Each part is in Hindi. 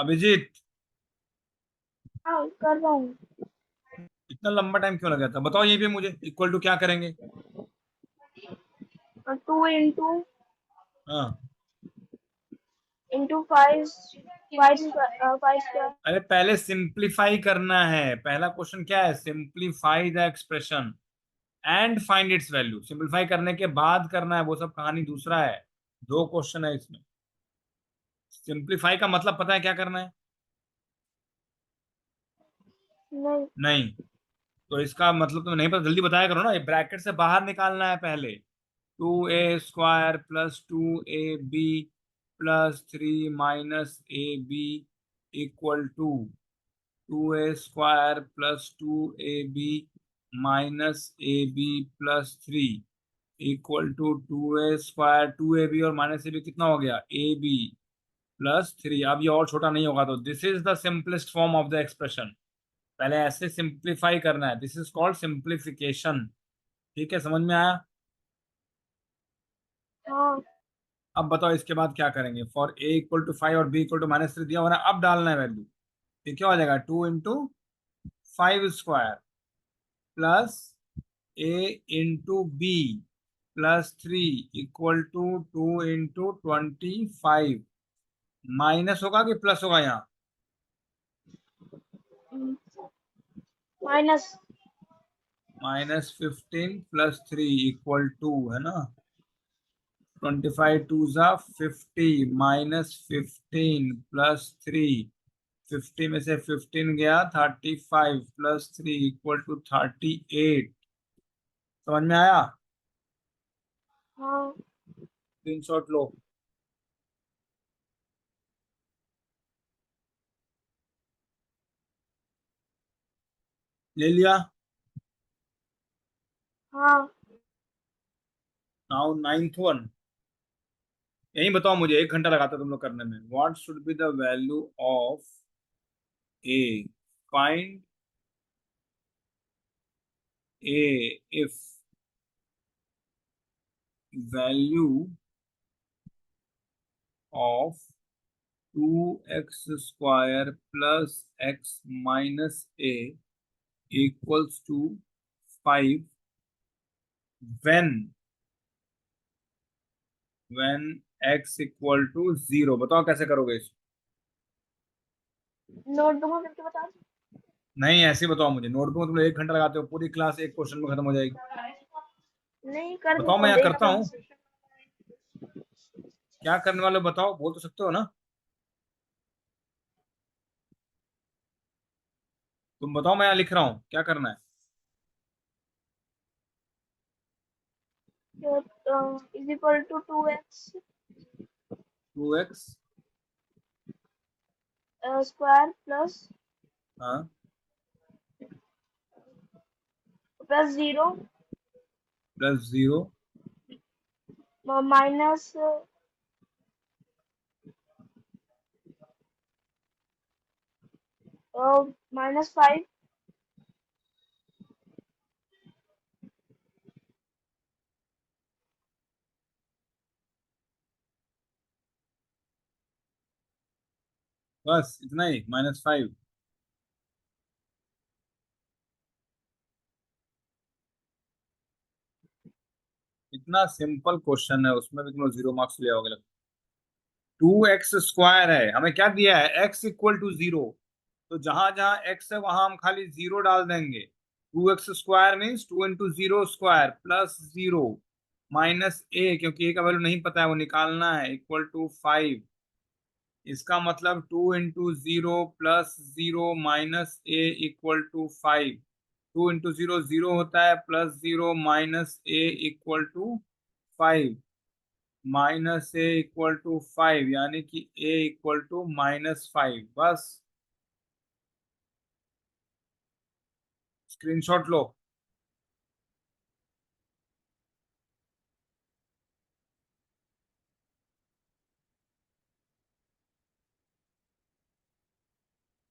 अभिजीत, हाँ कर रहा हूँ। इतना लंबा टाइम क्यों लगा था बताओ, ये भी मुझे इक्वल टू क्या करेंगे? 2 हाँ। इंटू 5 अरे पहले सिंप्लीफाई करना है, पहला क्वेश्चन क्या है, simplify the expression and find its value. Simplify करने के बाद करना है, वो सब कहानी दूसरा है। दो क्वेश्चन है इसमें। सिंप्लीफाई का मतलब पता है क्या करना है? नहीं। नहीं। तो इसका मतलब तुम्हें नहीं पता, जल्दी बताया करो ना, ये ब्रैकेट से बाहर निकालना है पहले। 2a² plus 2ab plus 3 - ab equal to 2a² plus 2ab plus 3 equal to 2a², 2ab और -ab कितना हो गया, ab+3। अब ये और छोटा नहीं होगा, तो this is the simplest form of the expression. पहले ऐसे सिंप्लीफाई करना है, दिस इज कॉल्ड सिंप्लीफिकेशन। ठीक है, समझ में आया? हाँ। अब बताओ इसके बाद क्या करेंगे। फॉर a = 5 और b = -3 दिया हुआ है, अब डालना है वैल्यू। ये क्या हो जाएगा, 2 × 5² प्लस a × b+3 = 2 × 25। माइनस होगा कि प्लस होगा यहाँ? माइनस। -15 + 3 = 2 है ना। 25 2 ज़ा 50 -15 + 3। 50 में से 15 गया, 35 + 3 = 38। समझ में आया? हाँ। स्क्रीनशॉट लो। ले लिया? हाँ। Now ninth one. यही बताओ मुझे, 1 घंटा लगाता तुम लोग करने में। What should be the value of a? Find a if value of 2x² plus x minus a equals to 5 when when x = 0। बताओ कैसे करोगे इसको? नोटबुक में करके बता। नहीं, ऐसे ही बताओ मुझे। नोटबुक में तुम लोग 1 घंटा लगाते हो, पूरी क्लास एक क्वेश्चन में खत्म हो जाएगी। नहीं कर बताओ, देता मैं हूँ, यहाँ देखा करता था हूँ। मैंने। क्या करने वाले हो बताओ, बोल तो सकते हो ना? तुम बताओ, मैं यहाँ लिख रहा हूँ, क्या करना है? Is equal to 2x 2x। Square plus हाँ। प्लस 0 +0। माइनस -5 बस इतना ही, -5। इतना सिंपल क्वेश्चन है, उसमें भी तुम लोग 0 मार्क्स ले आओगे लगता। 2x² है, हमें क्या दिया है, x = 0। तो जहां जहां x है वहां हम खाली 0 डाल देंगे। 2x² मीन्स 2 × 0² +0 -a, क्योंकि a का वैल्यू नहीं पता है, वो निकालना है, =5। इसका मतलब 2 × 0 + 0 - a = 5। 2 × 0 0 होता है, +0 - a = 5। -a = 5, यानी कि a = -5। बस। स्क्रीनशॉट लो।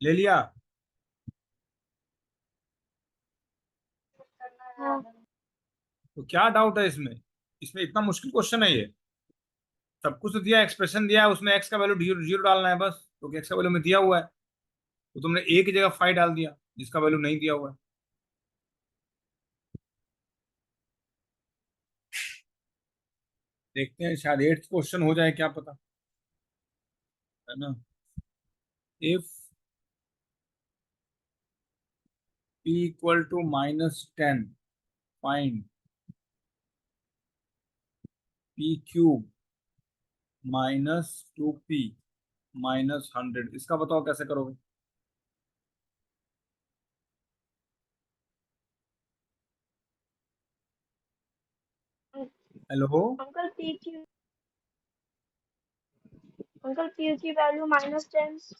ले लिया? हाँ। तो क्या डाउट है इसमें? इसमें इतना मुश्किल क्वेश्चन है ये? सब कुछ तो दिया, एक्सप्रेशन दिया है, उसमें x का वैल्यू 0 डालना है बस। क्योंकि एक्स का वैल्यू में दिया हुआ है, तो तुमने ए की जगह 5 डाल दिया जिसका वैल्यू नहीं दिया हुआ है। देखते हैं शायद 8th क्वेश्चन हो जाए, क्या पता, है ना। If p equal to -10, find p cube -2p -100। इसका बताओ कैसे करोगे। हेलो। अंकल पी की वैल्यू -10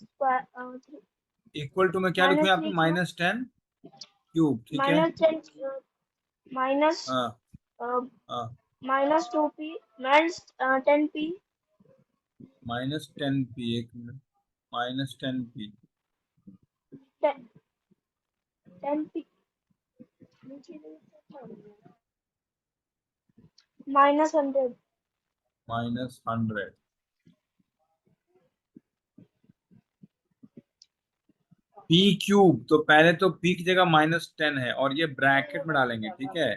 इक्वल टू में क्या लिखूं यहाँ पे, -3 क्यों, -10 क्यूब, ठीक है। -10 माइनस हाँ हाँ, -2p -10p -10p, एक minute, -10p, 10p -100। -100। p cube, तो पहले तो p की जगह -10 है और ये ब्रैकेट में डालेंगे, ठीक है,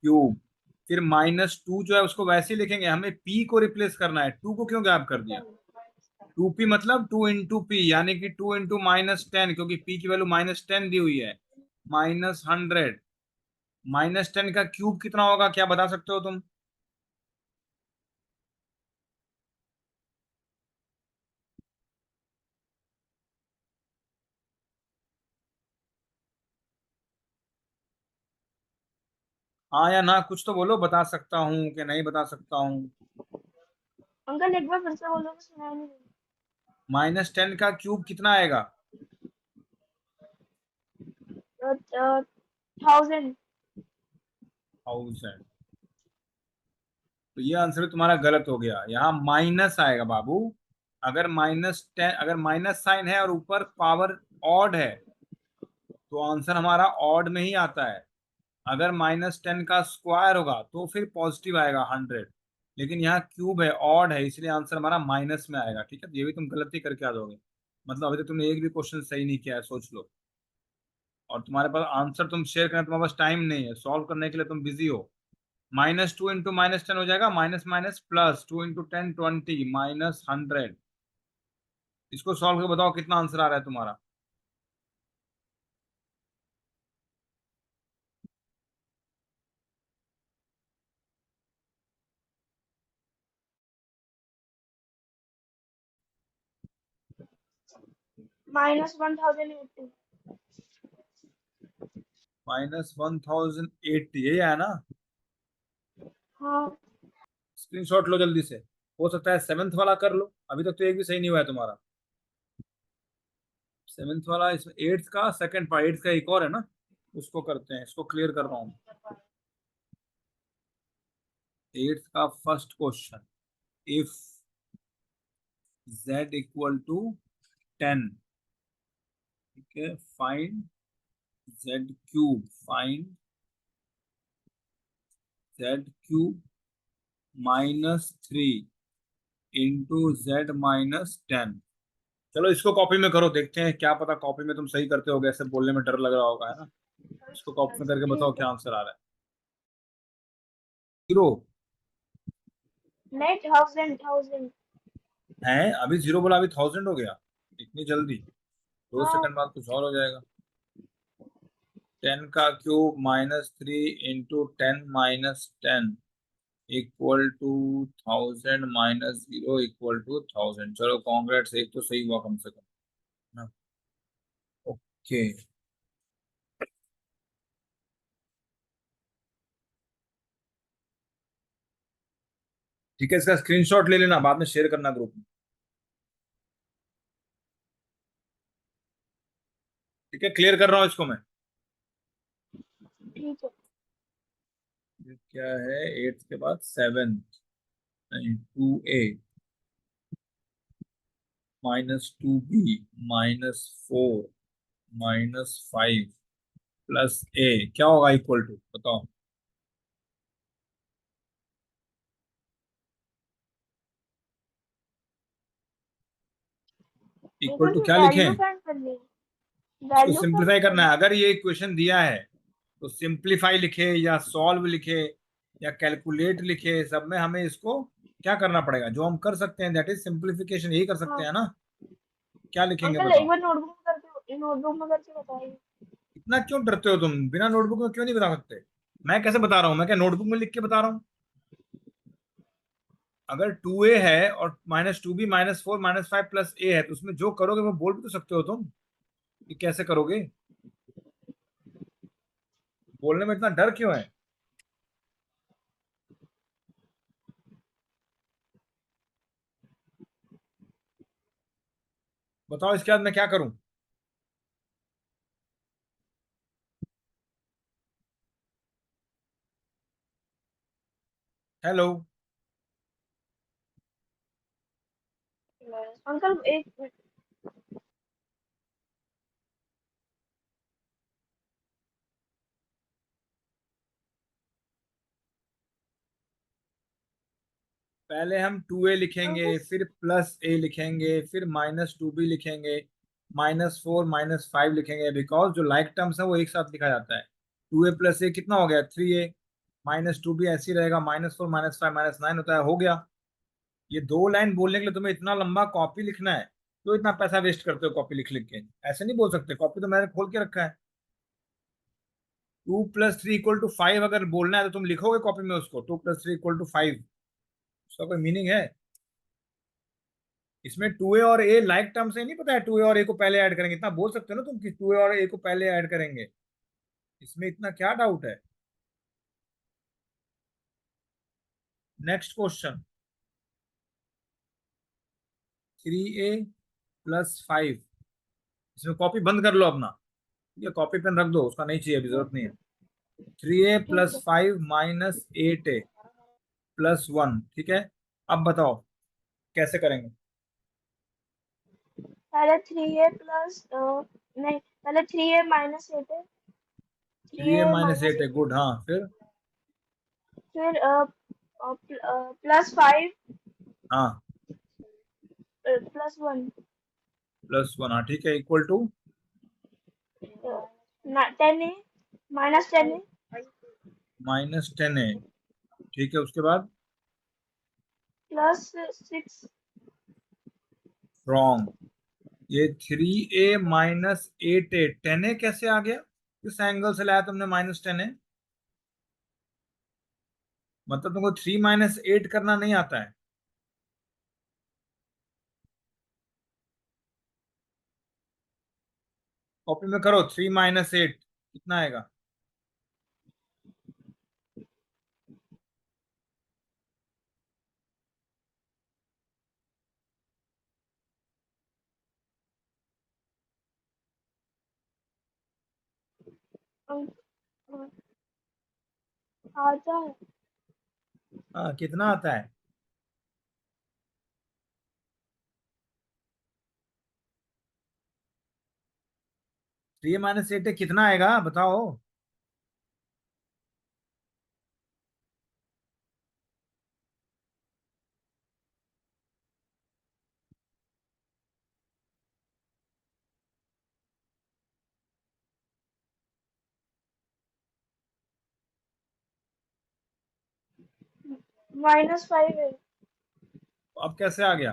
क्यूब। फिर -2 जो है उसको वैसे ही लिखेंगे, हमें p को रिप्लेस करना है, 2 को क्यों गैप कर दिया। 2p मतलब 2 × p, यानी कि 2 × -10, क्योंकि p की वैल्यू -10 दी हुई है, -100। -10 का क्यूब कितना होगा, क्या बता सकते हो तुम। हाँ या ना, कुछ तो बोलो, बता सकता हूँ कि नहीं बता सकता हूँ। अंकल एक बार फिर से बोलोगे, सुनाई नहीं -10 का क्यूब कितना आएगा। 1000। 1000। तो ये आंसर तुम्हारा गलत हो गया, यहाँ माइनस आएगा बाबू। अगर -10, अगर माइनस साइन है और ऊपर पावर ऑड है, तो आंसर हमारा ऑड में ही आता है। अगर -10 का स्क्वायर होगा तो फिर पॉजिटिव आएगा 100, लेकिन यहाँ क्यूब है, ऑड है, इसलिए आंसर हमारा माइनस में आएगा, ठीक है। तो ये भी तुम गलती करके आ जाओगे, मतलब अभी तक तुमने एक भी क्वेश्चन सही नहीं किया है, सोच लो। और तुम्हारे पास आंसर तुम शेयर करने, तुम्हारे पास टाइम नहीं है, सॉल्व करने के लिए तुम बिजी हो। -2 × -10 हो जाएगा, माइनस माइनस प्लस, 2 × 10 20 -100। इसको सॉल्व करके बताओ कितना आंसर आ रहा है तुम्हारा। -1080। -1080, यही है ना। हाँ स्क्रीनशॉट लो जल्दी से। हो सकता है 7th वाला कर लो, अभी तक तो एक भी सही नहीं हुआ है तुम्हारा। 7th वाला, इसमें 8th का सेकंड पार्ट, 8th का एक और है ना, उसको करते हैं, इसको क्लियर कर रहा हूँ। 8th का first question, if z equal to 10, ठीक है, find z cube, find z cube -3 × z -10। चलो इसको कॉपी में करो, देखते हैं, क्या पता कॉपी में तुम सही करते होगे, ऐसे बोलने में डर लग रहा होगा, है ना। इसको कॉपी में करके बताओ ठीक है। क्या आंसर आ रहा है। 0 नहीं, 1000। है, अभी 0 बोला, अभी 1000 हो गया इतनी जल्दी। 2 सेकंड हाँ बाद कुछ और हो जाएगा। 10 का cube -3 × 10 - 10 equal to 1000 -0 equal to 1000। चलो कॉन्ग्रेट्स, एक तो सही हुआ कम से कम, ना। ओके, ठीक है, इसका स्क्रीनशॉट ले लेना, बाद में शेयर करना ग्रुप में, ठीक है। क्लियर कर रहा हूँ इसको मैं। ठीक है। ये क्या है, 8th के बाद 7th, 2a -2b -4 -5 plus a, क्या होगा इक्वल टू, बताओ। इक्वल टू तो क्या वैल्यू लिखें? फाइंड करनी है, इसको वैल्यू फाइंड सिंप्लीफाई करना करनी है। अगर ये इक्वेशन दिया है तो सिंप्लीफाई लिखे या सॉल्व लिखे या कैलकुलेट लिखे, सब में हमें इसको क्या करना पड़ेगा? जो हम कर सकते हैं दैट इज सिंप्लीफिकेशन, यही कर है। सकते हाँ हैं ना। क्या लिखेंगे अंकल एक बताओ? बार नोटबुक में करके बताइए। इतना क्यों डरते हो तुम? बिना नोटबुक में क्यों नहीं बता सकते? मैं कैसे बता रहा हूँ? मैं क्या नोटबुक में लिख के बता रहा हूँ? अगर 2a है और -2b -4 -5 + a है तो उसमें जो करोगे वो बोल भी तो सकते हो तुम कि कैसे करोगे। बोलने में इतना डर क्यों है? बताओ इसके बाद मैं क्या करूं? हेलो। अंकल एक मिनट। पहले हम 2a लिखेंगे, अंकल फिर +a लिखेंगे, फिर -2b लिखेंगे, -4 -5 लिखेंगे, बिकॉज जो लाइक टर्म्स है वो एक साथ लिखा जाता है। 2a + a कितना हो गया? 3a। -2b ऐसे ही रहेगा, -4 -5 -9 होता है, हो गया। ये 2 लाइन बोलने के लिए तुम्हें इतना लंबा कॉपी लिखना है? तो इतना पैसा वेस्ट करते हो कॉपी लिख लिख के? ऐसे नहीं बोल सकते, कॉपी तो मैंने खोल के रखा है। 2 + 3 = 5 अगर बोलना है तो तुम लिखोगे कॉपी में उसको, 2 + 3 = 5? उसका कोई मीनिंग है? इसमें 2a और a लाइक टर्म से नहीं पता है 2a और a को पहले ऐड करेंगे, इतना बोल सकते हो ना तुम कि 2a और a को पहले ऐड करेंगे। इसमें इतना क्या डाउट है? Next question. 3a + 5। इसमें कॉपी बंद कर लो अपना, ये कॉपी पेन रख दो, उसका नहीं चाहिए, अभी जरूरत नहीं है। 3a ठीक है। + 5 -8a +1, ठीक है। अब बताओ कैसे करेंगे? पहले 3a+ नहीं, पहले 3a - 8 है। थ्री 3a ए - माइनस 8 है, एट है गुड। हाँ फिर? फिर +5 हाँ, +1 +1, हाँ ठीक है, equal to 10a -10a -10a, ठीक है। उसके बाद? +6 रॉन्ग। ये 3a - 8a, 10a कैसे आ गया? किस एंगल से लाया तुमने -10a? मतलब तुमको 3 - 8 करना नहीं आता है? कॉपी में करो, 3 - 8 कितना आएगा? आता है। हाँ, कितना आता है? 3 - 8 कितना आएगा बताओ? -5 है। अब कैसे आ गया?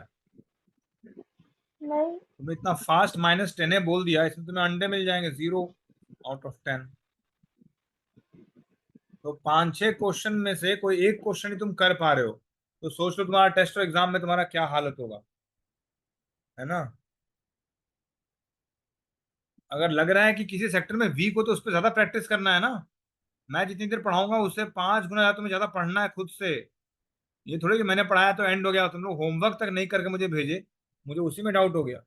नहीं। तुमने इतना फास्ट -10a बोल दिया, इसमें तुम्हें अंडे मिल जाएंगे 0 आउट ऑफ 10। तो 5 6 क्वेश्चन में से कोई एक क्वेश्चन ही तुम कर पा रहे हो, तो सोच लो तुम्हारा टेस्ट और एग्जाम में तुम्हारा क्या हालत होगा, है ना। अगर लग रहा है कि किसी सेक्टर में वीक हो तो उस पर ज्यादा प्रैक्टिस करना है ना। मैं जितनी देर पढ़ाऊंगा उससे 5 गुना ज्यादा तुम्हें ज्यादा पढ़ना है खुद से। ये थोड़ी कि मैंने पढ़ाया तो एंड हो गया, तुम लोग होमवर्क तक नहीं करके मुझे भेजे, मुझे उसी में डाउट हो गया।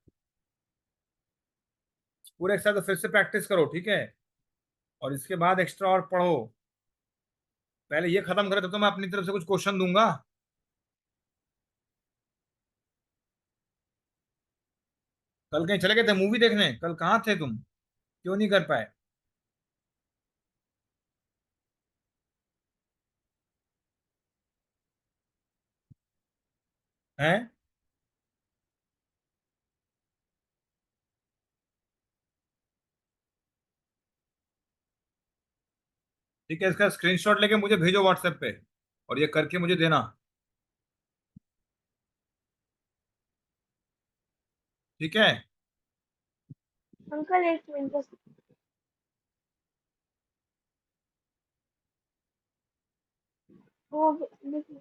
पूरे एक साथ तो फिर से प्रैक्टिस करो, ठीक है। और इसके बाद एक्स्ट्रा और पढ़ो। पहले ये खत्म करो तब तो मैं अपनी तरफ से कुछ क्वेश्चन दूंगा। कल कहीं चले गए थे मूवी देखने? कल कहाँ थे तुम? क्यों नहीं कर पाए? हैं? ठीक है, इसका स्क्रीनशॉट लेके मुझे भेजो व्हाट्सएप पे, और ये करके मुझे देना। ठीक है। अंकल एक मिनट बस। वो देखिए।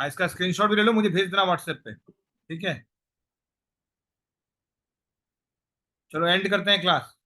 हाँ, इसका स्क्रीनशॉट भी ले लो, मुझे भेज देना व्हाट्सएप पे। ठीक है, चलो एंड करते हैं क्लास।